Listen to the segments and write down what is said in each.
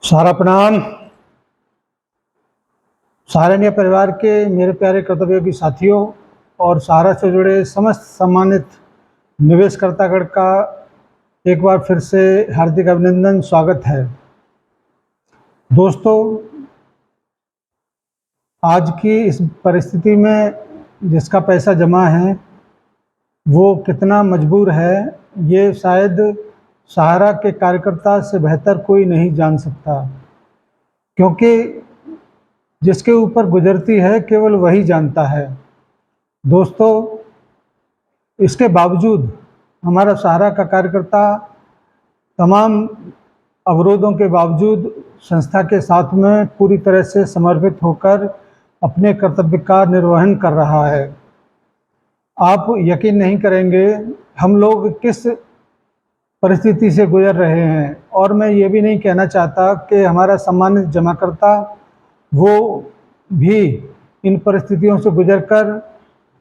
सारा प्रणाम। सहारनीय परिवार के मेरे प्यारे कर्तव्योगी साथियों और सहारा से जुड़े समस्त सम्मानित निवेशकर्तागण का एक बार फिर से हार्दिक अभिनंदन, स्वागत है। दोस्तों, आज की इस परिस्थिति में जिसका पैसा जमा है वो कितना मजबूर है, ये शायद सहारा के कार्यकर्ता से बेहतर कोई नहीं जान सकता, क्योंकि जिसके ऊपर गुजरती है केवल वही जानता है। दोस्तों, इसके बावजूद हमारा सहारा का कार्यकर्ता तमाम अवरोधों के बावजूद संस्था के साथ में पूरी तरह से समर्पित होकर अपने कर्तव्य का निर्वहन कर रहा है। आप यकीन नहीं करेंगे हम लोग किस परिस्थिति से गुजर रहे हैं, और मैं ये भी नहीं कहना चाहता कि हमारा सम्मानित जमाकर्ता वो भी इन परिस्थितियों से गुजरकर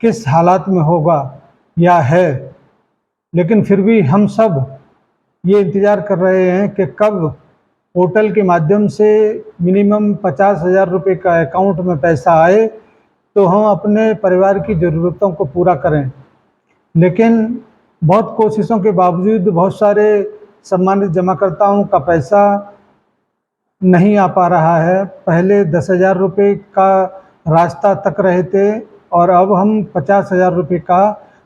किस हालात में होगा या है, लेकिन फिर भी हम सब ये इंतज़ार कर रहे हैं कि कब पोर्टल के माध्यम से मिनिमम 50,000 रुपये का अकाउंट में पैसा आए तो हम अपने परिवार की ज़रूरतों को पूरा करें। लेकिन बहुत कोशिशों के बावजूद बहुत सारे सम्मानित जमाकर्ताओं का पैसा नहीं आ पा रहा है। पहले 10,000 रुपये का रास्ता तक रहे थे और अब हम 50,000 रुपये का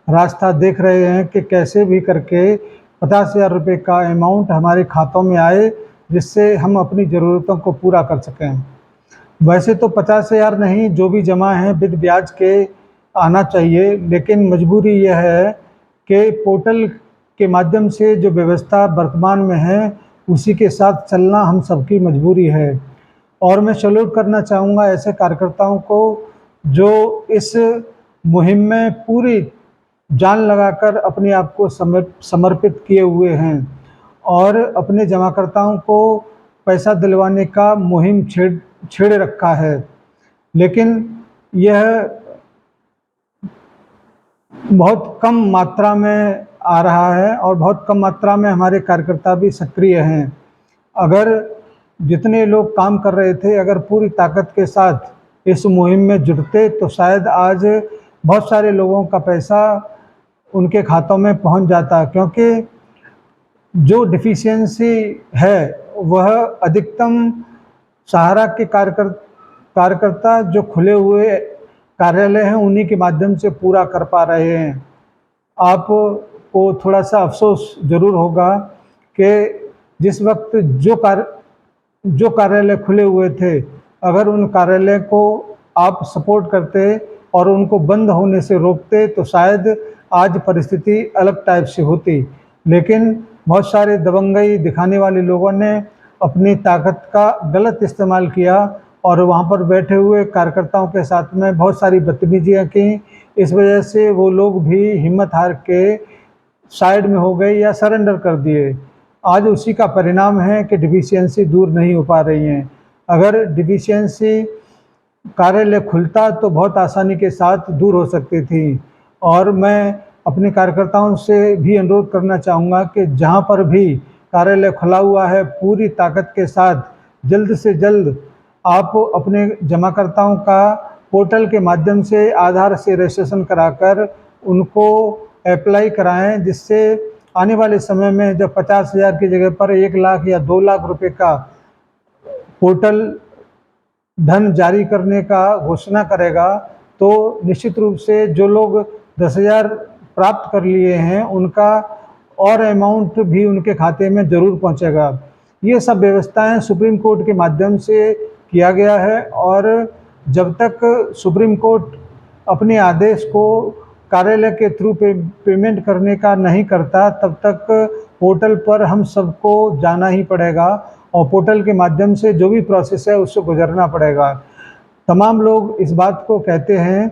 रास्ता देख रहे हैं कि कैसे भी करके 50,000 रुपये का अमाउंट हमारे खातों में आए, जिससे हम अपनी ज़रूरतों को पूरा कर सकें। वैसे तो 50,000 नहीं, जो भी जमा है विद ब्याज के आना चाहिए, लेकिन मजबूरी यह है कि पोर्टल के माध्यम से जो व्यवस्था वर्तमान में है उसी के साथ चलना हम सबकी मजबूरी है। और मैं सैल्यूट करना चाहूँगा ऐसे कार्यकर्ताओं को जो इस मुहिम में पूरी जान लगाकर अपने आप को समर्पित किए हुए हैं और अपने जमाकर्ताओं को पैसा दिलवाने का मुहिम छेड़ रखा है। लेकिन यह बहुत कम मात्रा में आ रहा है और बहुत कम मात्रा में हमारे कार्यकर्ता भी सक्रिय हैं। अगर जितने लोग काम कर रहे थे अगर पूरी ताकत के साथ इस मुहिम में जुटते तो शायद आज बहुत सारे लोगों का पैसा उनके खातों में पहुंच जाता, क्योंकि जो डिफिशियंसी है वह अधिकतम सहारा के कार्यकर्ता जो खुले हुए कार्यालय हैं उन्हीं के माध्यम से पूरा कर पा रहे हैं। आपको थोड़ा सा अफसोस ज़रूर होगा कि जिस वक्त जो कार्यालय खुले हुए थे, अगर उन कार्यालय को आप सपोर्ट करते और उनको बंद होने से रोकते तो शायद आज परिस्थिति अलग टाइप से होती। लेकिन बहुत सारे दबंगई दिखाने वाले लोगों ने अपनी ताकत का गलत इस्तेमाल किया और वहाँ पर बैठे हुए कार्यकर्ताओं के साथ में बहुत सारी बदतमीजियाँ की। इस वजह से वो लोग भी हिम्मत हार के साइड में हो गए या सरेंडर कर दिए। आज उसी का परिणाम है कि डिफिशियंसी दूर नहीं हो पा रही हैं। अगर डिफिशियंसी कार्यालय खुलता तो बहुत आसानी के साथ दूर हो सकती थी। और मैं अपने कार्यकर्ताओं से भी अनुरोध करना चाहूँगा कि जहाँ पर भी कार्यालय खुला हुआ है पूरी ताकत के साथ जल्द से जल्द आप अपने जमाकर्ताओं का पोर्टल के माध्यम से आधार से रजिस्ट्रेशन कराकर उनको अप्लाई कराएं, जिससे आने वाले समय में जब 50,000 की जगह पर 1 लाख या 2 लाख रुपए का पोर्टल धन जारी करने का घोषणा करेगा तो निश्चित रूप से जो लोग 10,000 प्राप्त कर लिए हैं उनका और अमाउंट भी उनके खाते में ज़रूर पहुंचेगा। ये सब व्यवस्थाएं सुप्रीम कोर्ट के माध्यम से किया गया है और जब तक सुप्रीम कोर्ट अपने आदेश को कार्यालय के थ्रू पेमेंट करने का नहीं करता तब तक पोर्टल पर हम सबको जाना ही पड़ेगा और पोर्टल के माध्यम से जो भी प्रोसेस है उससे गुजरना पड़ेगा। तमाम लोग इस बात को कहते हैं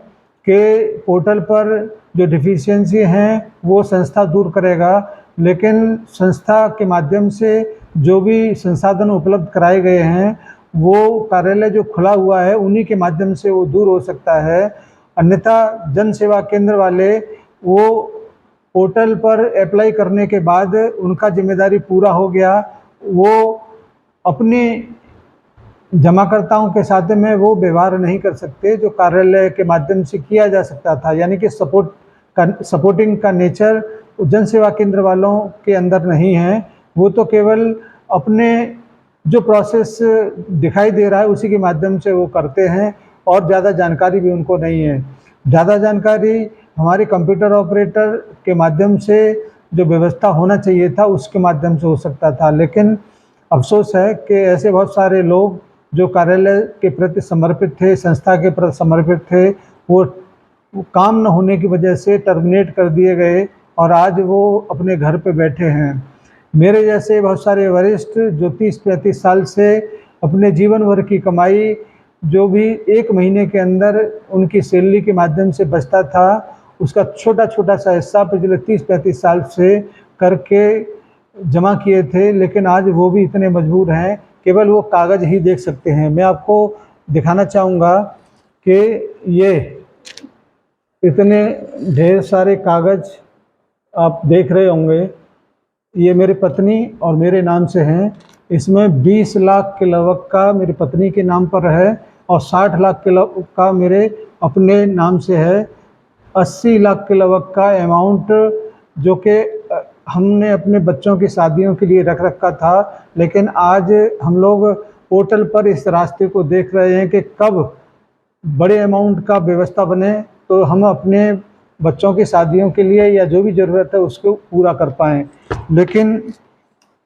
कि पोर्टल पर जो डिफिशियंसी हैं वो संस्था दूर करेगा, लेकिन संस्था के माध्यम से जो भी संसाधन उपलब्ध कराए गए हैं वो कार्यालय जो खुला हुआ है उन्हीं के माध्यम से वो दूर हो सकता है। अन्यथा जन सेवा केंद्र वाले वो पोर्टल पर अप्लाई करने के बाद उनका जिम्मेदारी पूरा हो गया, वो अपने जमाकर्ताओं के साथ में वो व्यवहार नहीं कर सकते जो कार्यालय के माध्यम से किया जा सकता था। यानी कि सपोर्टिंग का नेचर जन सेवा केंद्र वालों के अंदर नहीं है। वो तो केवल अपने जो प्रोसेस दिखाई दे रहा है उसी के माध्यम से वो करते हैं और ज़्यादा जानकारी भी उनको नहीं है। ज़्यादा जानकारी हमारे कंप्यूटर ऑपरेटर के माध्यम से जो व्यवस्था होना चाहिए था उसके माध्यम से हो सकता था, लेकिन अफसोस है कि ऐसे बहुत सारे लोग जो कार्यालय के प्रति समर्पित थे, संस्था के प्रति समर्पित थे, वो काम न होने की वजह से टर्मिनेट कर दिए गए और आज वो अपने घर पे बैठे हैं। मेरे जैसे बहुत सारे वरिष्ठ जो 30-35 साल से अपने जीवन भर की कमाई जो भी एक महीने के अंदर उनकी सैलरी के माध्यम से बचता था, उसका छोटा छोटा सा हिस्सा पिछले 30-35 साल से करके जमा किए थे, लेकिन आज वो भी इतने मजबूर हैं केवल वो कागज़ ही देख सकते हैं। मैं आपको दिखाना चाहूँगा कि ये इतने ढेर सारे कागज़ आप देख रहे होंगे, ये मेरी पत्नी और मेरे नाम से हैं। इसमें 20 लाख के लगभग का मेरी पत्नी के नाम पर है और 60 लाख के लगभग का मेरे अपने नाम से है। 80 लाख के लगभग का अमाउंट जो कि हमने अपने बच्चों की शादियों के लिए रख रखा था, लेकिन आज हम लोग पोर्टल पर इस रास्ते को देख रहे हैं कि कब बड़े अमाउंट का व्यवस्था बने तो हम अपने बच्चों की शादियों के लिए या जो भी ज़रूरत है उसको पूरा कर पाएँ। लेकिन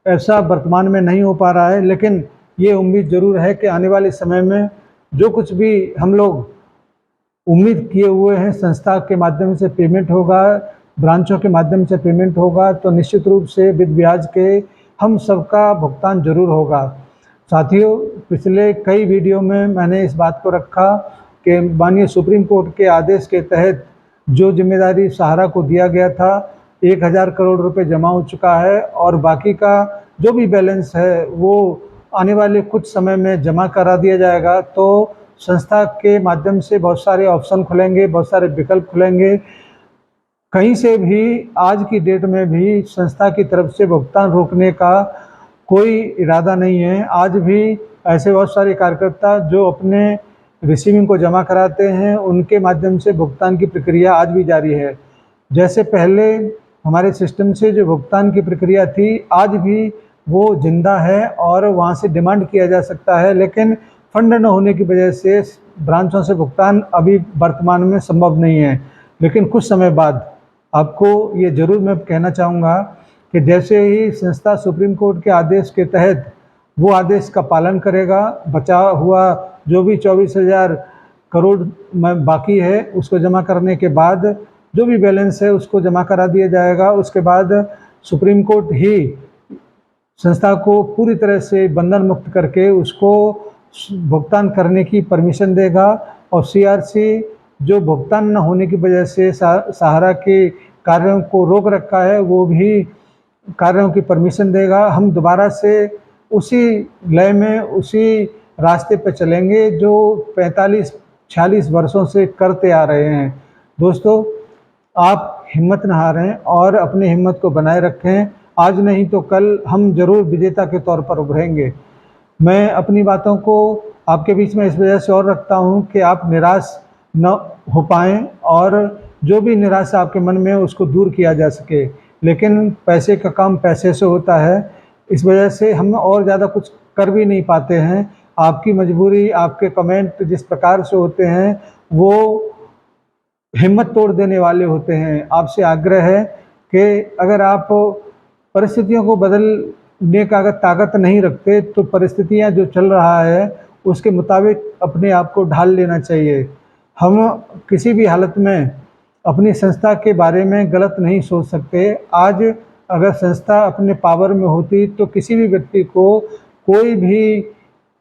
ऐसा वर्तमान में नहीं हो पा रहा है, लेकिन ये उम्मीद ज़रूर है कि आने वाले समय में जो कुछ भी हम लोग उम्मीद किए हुए हैं संस्था के माध्यम से पेमेंट होगा, ब्रांचों के माध्यम से पेमेंट होगा, तो निश्चित रूप से विद ब्याज के हम सबका भुगतान जरूर होगा। साथियों, पिछले कई वीडियो में मैंने इस बात को रखा कि माननीय सुप्रीम कोर्ट के आदेश के तहत जो जिम्मेदारी सहारा को दिया गया था 1000 करोड़ रुपए जमा हो चुका है और बाकी का जो भी बैलेंस है वो आने वाले कुछ समय में जमा करा दिया जाएगा। तो संस्था के माध्यम से बहुत सारे ऑप्शन खुलेंगे, बहुत सारे विकल्प खुलेंगे। कहीं से भी आज की डेट में भी संस्था की तरफ से भुगतान रोकने का कोई इरादा नहीं है। आज भी ऐसे बहुत सारे कार्यकर्ता जो अपने रिसीविंग को जमा कराते हैं, उनके माध्यम से भुगतान की प्रक्रिया आज भी जारी है। जैसे पहले हमारे सिस्टम से जो भुगतान की प्रक्रिया थी, आज भी वो जिंदा है और वहाँ से डिमांड किया जा सकता है, लेकिन फंड न होने की वजह से ब्रांचों से भुगतान अभी वर्तमान में संभव नहीं है। लेकिन कुछ समय बाद आपको ये ज़रूर मैं कहना चाहूँगा कि जैसे ही संस्था सुप्रीम कोर्ट के आदेश के तहत वो आदेश का पालन करेगा, बचा हुआ जो भी 24,000 करोड़ में बाकी है उसको जमा करने के बाद जो भी बैलेंस है उसको जमा करा दिया जाएगा। उसके बाद सुप्रीम कोर्ट ही संस्था को पूरी तरह से बंधन मुक्त करके उसको भुगतान करने की परमिशन देगा और सीआरसी जो भुगतान न होने की वजह से सहारा के कार्यों को रोक रखा है वो भी कार्यों की परमिशन देगा। हम दोबारा से उसी लय में उसी रास्ते पर चलेंगे जो 45-46 वर्षों से करते आ रहे हैं। दोस्तों, आप हिम्मत न हारें और अपनी हिम्मत को बनाए रखें। आज नहीं तो कल हम जरूर विजेता के तौर पर उभरेंगे। मैं अपनी बातों को आपके बीच में इस वजह से और रखता हूं कि आप निराश न हो पाएं और जो भी निराशा आपके मन में है उसको दूर किया जा सके। लेकिन पैसे का काम पैसे से होता है, इस वजह से हम और ज़्यादा कुछ कर भी नहीं पाते हैं। आपकी मजबूरी, आपके कमेंट जिस प्रकार से होते हैं वो हिम्मत तोड़ देने वाले होते हैं। आपसे आग्रह है कि अगर आप परिस्थितियों को बदलने का अगर ताकत नहीं रखते तो परिस्थितियां जो चल रहा है उसके मुताबिक अपने आप को ढाल लेना चाहिए। हम किसी भी हालत में अपनी संस्था के बारे में गलत नहीं सोच सकते। आज अगर संस्था अपने पावर में होती तो किसी भी व्यक्ति को कोई भी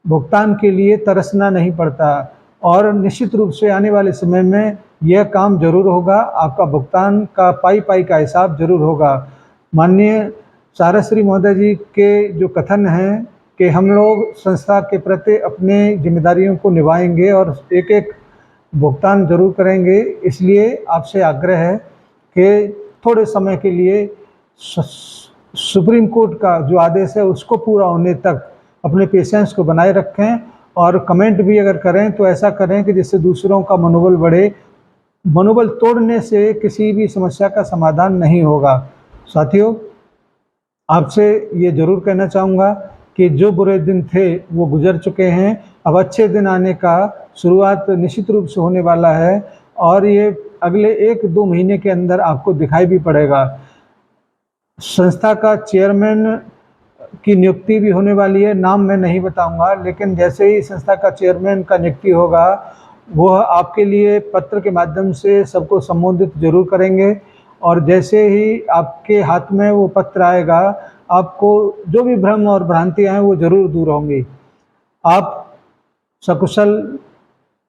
भुगतान के लिए तरसना नहीं पड़ता और निश्चित रूप से आने वाले समय में यह काम जरूर होगा। आपका भुगतान का पाई पाई का हिसाब जरूर होगा। माननीय साराश्री महोदय जी के जो कथन हैं कि हम लोग संस्था के प्रति अपनी जिम्मेदारियों को निभाएंगे और एक एक भुगतान जरूर करेंगे, इसलिए आपसे आग्रह है कि थोड़े समय के लिए सुप्रीम कोर्ट का जो आदेश है उसको पूरा होने तक अपने पेशेंस को बनाए रखें और कमेंट भी अगर करें तो ऐसा करें कि जिससे दूसरों का मनोबल बढ़े। मनोबल तोड़ने से किसी भी समस्या का समाधान नहीं होगा। साथियों, आपसे ये ज़रूर कहना चाहूँगा कि जो बुरे दिन थे वो गुजर चुके हैं, अब अच्छे दिन आने का शुरुआत निश्चित रूप से होने वाला है और ये अगले 1-2 महीने के अंदर आपको दिखाई भी पड़ेगा। संस्था का चेयरमैन की नियुक्ति भी होने वाली है, नाम मैं नहीं बताऊंगा, लेकिन जैसे ही संस्था का चेयरमैन का नियुक्ति होगा वह आपके लिए पत्र के माध्यम से सबको संबोधित जरूर करेंगे और जैसे ही आपके हाथ में वो पत्र आएगा आपको जो भी भ्रम और भ्रांतियां हैं वो जरूर दूर होंगी। आप सकुशल,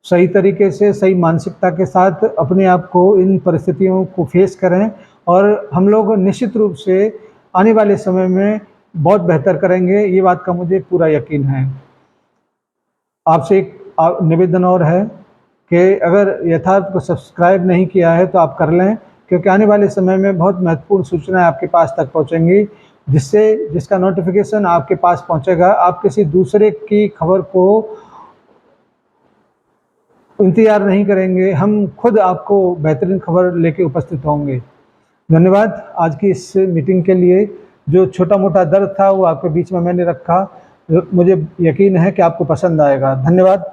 सही तरीके से, सही मानसिकता के साथ अपने आप को इन परिस्थितियों को फेस करें और हम लोग निश्चित रूप से आने वाले समय में बहुत बेहतर करेंगे, ये बात का मुझे पूरा यकीन है। आपसे एक निवेदन और है कि अगर यथार्थ को सब्सक्राइब नहीं किया है तो आप कर लें, क्योंकि आने वाले समय में बहुत महत्वपूर्ण सूचनाएं आपके पास तक पहुंचेंगी, जिसका नोटिफिकेशन आपके पास पहुंचेगा। आप किसी दूसरे की खबर को इंतजार नहीं करेंगे, हम खुद आपको बेहतरीन खबर लेके उपस्थित होंगे। धन्यवाद आज की इस मीटिंग के लिए। जो छोटा मोटा दर्द था वो आपके बीच में मैंने रखा, मुझे यकीन है कि आपको पसंद आएगा। धन्यवाद,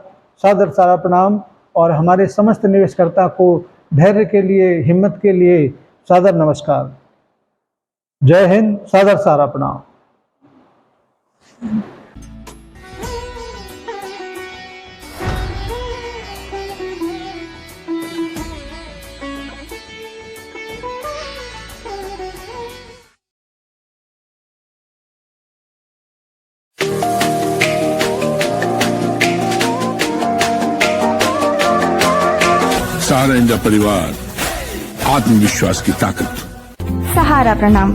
सादर सारा प्रणाम और हमारे समस्त निवेशकर्ता को धैर्य के लिए, हिम्मत के लिए सादर नमस्कार। जय हिंद, सादर सारा प्रणाम। सहारा इंडिया परिवार, आत्मविश्वास की ताकत। सहारा प्रणाम।